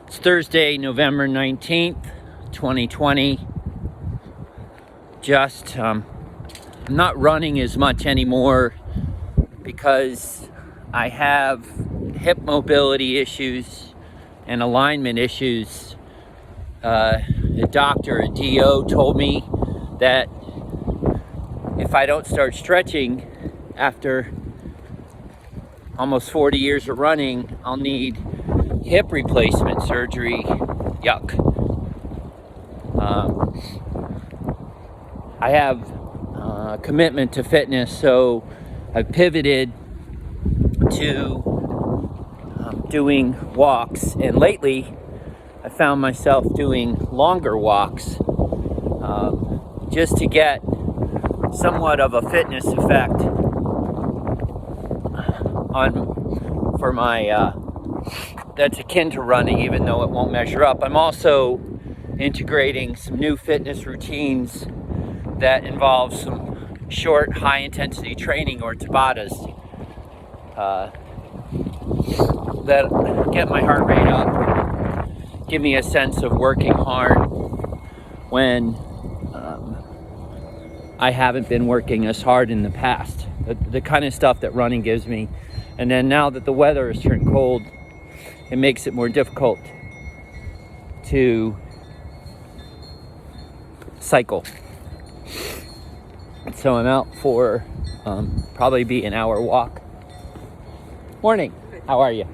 It's Thursday, November 19th, 2020. I'm not running as much anymore because I have hip mobility issues and alignment issues. The doctor, a DO, told me that if I don't start stretching after almost 40 years of running, I'll need hip replacement surgery. Yuck. I have a commitment to fitness, so I've pivoted to doing walks, and lately I found myself doing longer walks just to get somewhat of a fitness effect for my that's akin to running, even though it won't measure up. I'm also integrating some new fitness routines that involve some short, high-intensity training, or Tabatas, that get my heart rate up, give me a sense of working hard when I haven't been working as hard in the past. The kind of stuff that running gives me. And then now that the weather has turned cold, it makes it more difficult to cycle. So I'm out for probably be an hour walk. Morning. How are you?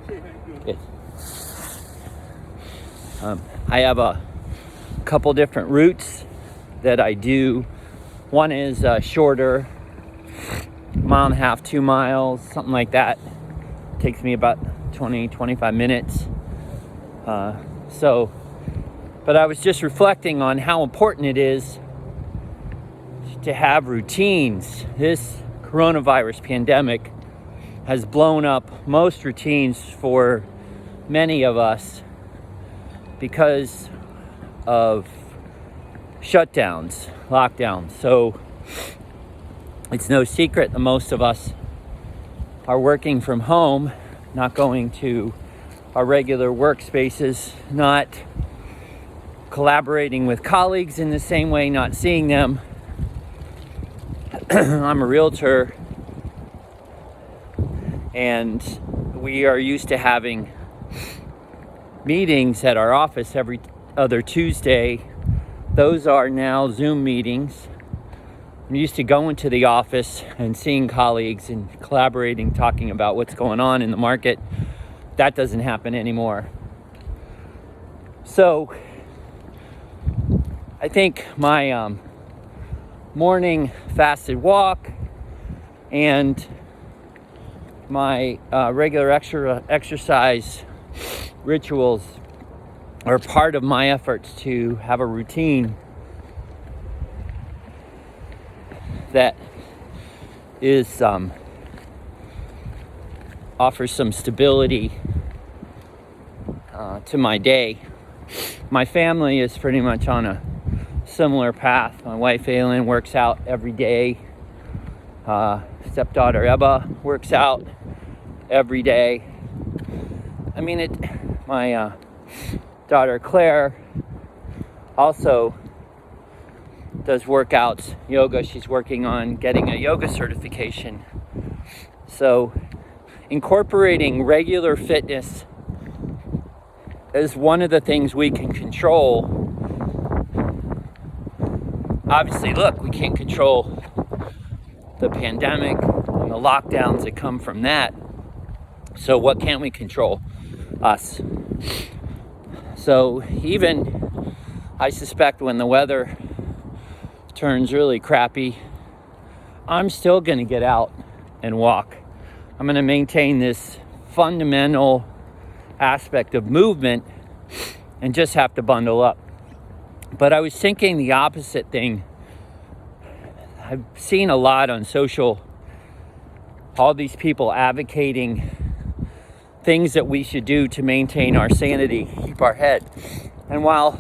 Good. I have a couple different routes that I do. One is shorter, 1.5 miles, 2 miles, something like that. Takes me about 20-25 minutes. But I was just reflecting on how important it is to have routines. This coronavirus pandemic has blown up most routines for many of us because of shutdowns, lockdowns. So it's no secret that most of us are working from home, not going to our regular workspaces, not collaborating with colleagues in the same way, not seeing them. I'm a realtor, and we are used to having meetings at our office every other Tuesday. Those are now Zoom meetings. I'm used to going to the office and seeing colleagues and collaborating, talking about what's going on in the market. That doesn't happen anymore. So I think my morning fasted walk and my regular exercise rituals are part of my efforts to have a routine that is offers some stability to my day. My family is pretty much on a similar path. My wife Aylin works out every day. Stepdaughter Ebba works out every day. My daughter Claire also does workouts, yoga. She's working on getting a yoga certification. So incorporating regular fitness is one of the things we can control. Obviously, look, we can't control the pandemic and the lockdowns that come from that. So what can we control? Us. So even, I suspect, when the weather turns really crappy, I'm still going to get out and walk. I'm going to maintain this fundamental aspect of movement and just have to bundle up. But I was thinking the opposite thing. I've seen a lot on social, all these people advocating things that we should do to maintain our sanity, keep our head. And while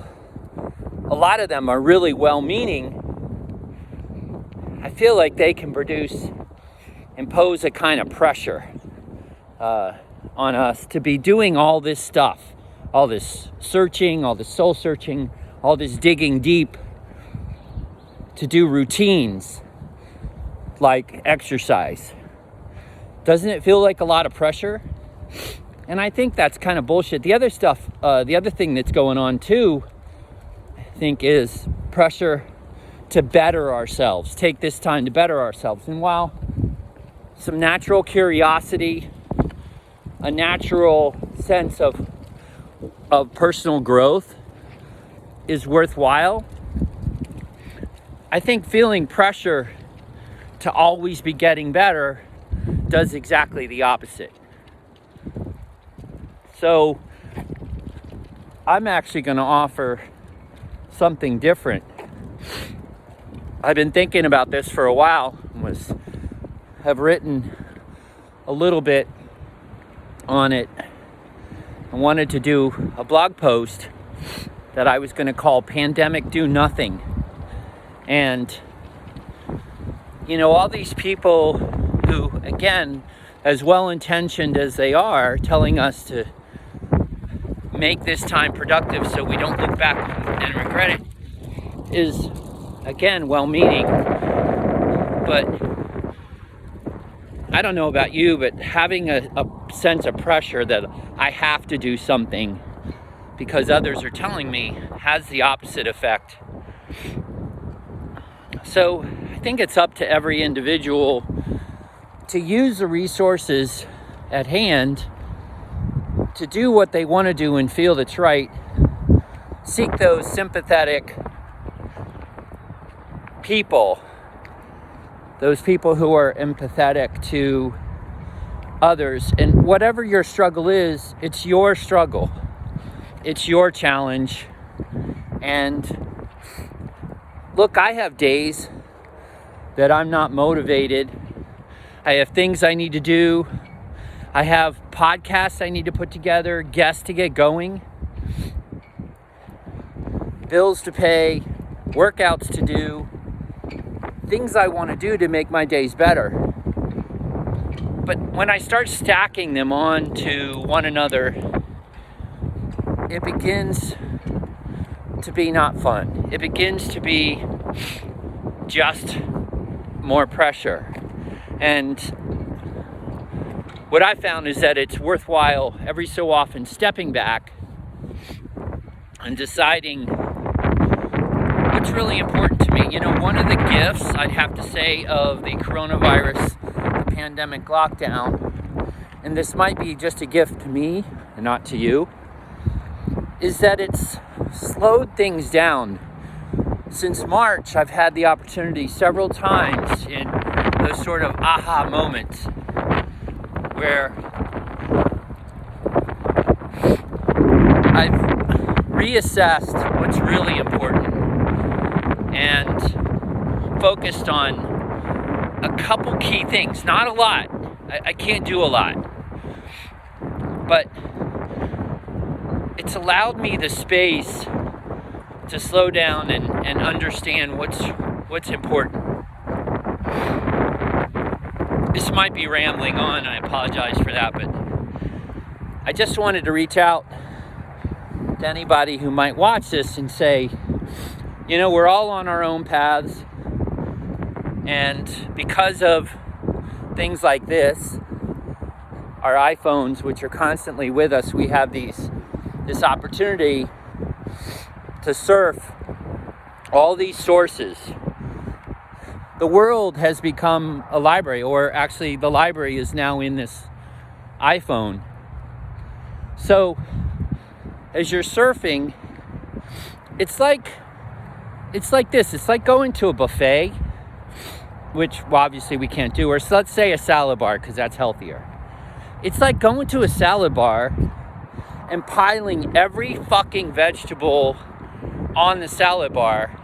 a lot of them are really well-meaning, I feel like they can impose a kind of pressure on us to be doing all this stuff, all this searching, all this soul searching, all this digging deep to do routines like exercise. Doesn't it feel like a lot of pressure? And I think that's kind of bullshit. The other thing that's going on too, I think, is pressure to better ourselves, take this time to better ourselves. And while some natural curiosity, a natural sense of personal growth is worthwhile, I think feeling pressure to always be getting better does exactly the opposite. So I'm actually going to offer something different. I've been thinking about this for a while, have written a little bit on it. I wanted to do a blog post that I was going to call Pandemic Do Nothing. And, you know, all these people who, again, as well-intentioned as they are, telling us to make this time productive so we don't look back and regret it, is, again, well-meaning. But I don't know about you, but having a sense of pressure that I have to do something because others are telling me has the opposite effect. So I think it's up to every individual to use the resources at hand to do what they want to do and feel that's right. Seek those sympathetic people, those people who are empathetic to others. And whatever your struggle is, it's your struggle. It's your challenge. And look, I have days that I'm not motivated. I have things I need to do. I have podcasts I need to put together, guests to get going, bills to pay, workouts to do, things I want to do to make my days better. But when I start stacking them on to one another, it begins to be not fun. It begins to be just more pressure. And what I found is that it's worthwhile every so often stepping back and deciding what's really important to me. You know, one of the gifts, I'd have to say, of the coronavirus, the pandemic lockdown, and this might be just a gift to me and not to you, is that it's slowed things down. Since March, I've had the opportunity several times in those sort of aha moments where I've reassessed what's really important and focused on a couple key things. Not a lot. I can't do a lot. But it's allowed me the space to slow down and understand what's important. This might be rambling on, I apologize for that, but I just wanted to reach out to anybody who might watch this and say, you know, we're all on our own paths, and because of things like this, our iPhones, which are constantly with us, we have this opportunity to surf all these sources. The world has become a library, or actually the library is now in this iPhone. So as you're surfing, it's like this. It's like going to a buffet, which obviously we can't do, or let's say a salad bar, because that's healthier. It's like going to a salad bar and piling every fucking vegetable on the salad bar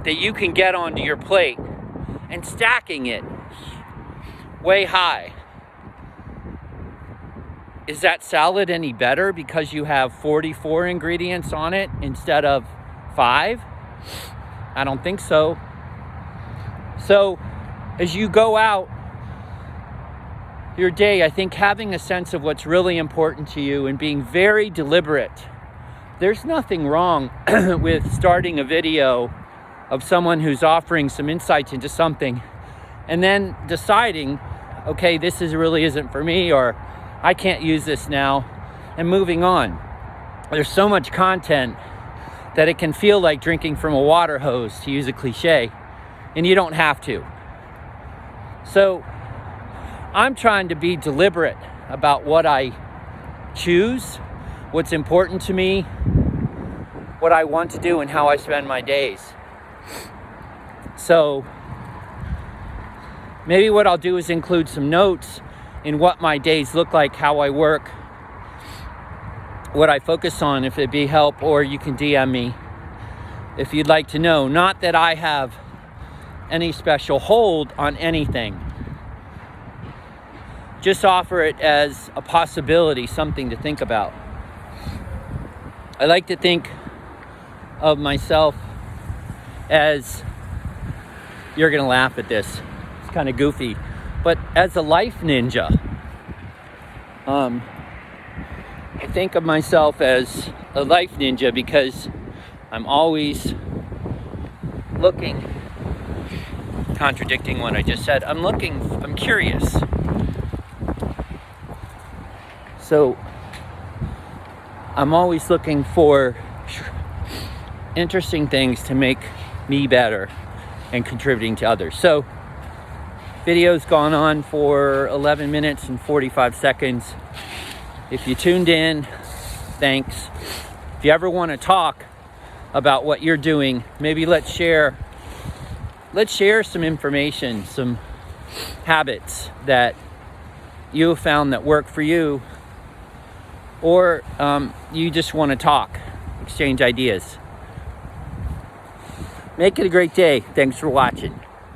that you can get onto your plate and stacking it way high. Is that salad any better because you have 44 ingredients on it instead of 5? I don't think so. So as you go out your day, I think having a sense of what's really important to you and being very deliberate. There's nothing wrong with starting a video of someone who's offering some insights into something and then deciding, okay, this really isn't for me, or I can't use this now, and moving on. There's so much content that it can feel like drinking from a water hose, to use a cliche, and you don't have to. So I'm trying to be deliberate about what I choose, what's important to me, what I want to do, and how I spend my days. So maybe what I'll do is include some notes in what my days look like, how I work, what I focus on, if it be help, or you can DM me if you'd like to know. Not that I have any special hold on anything. Just offer it as a possibility, something to think about. I like to think of myself as, you're gonna laugh at this, it's kind of goofy, but as a life ninja. I think of myself as a life ninja because I'm always looking, contradicting what I just said, I'm curious. So I'm always looking for interesting things to make me better and contributing to others. So video's gone on for 11 minutes and 45 seconds. If you tuned in, thanks. If you ever want to talk about what you're doing, maybe let's share some information, some habits that you have found that work for you, or you just want to talk, exchange ideas. Make it a great day. Thanks for watching.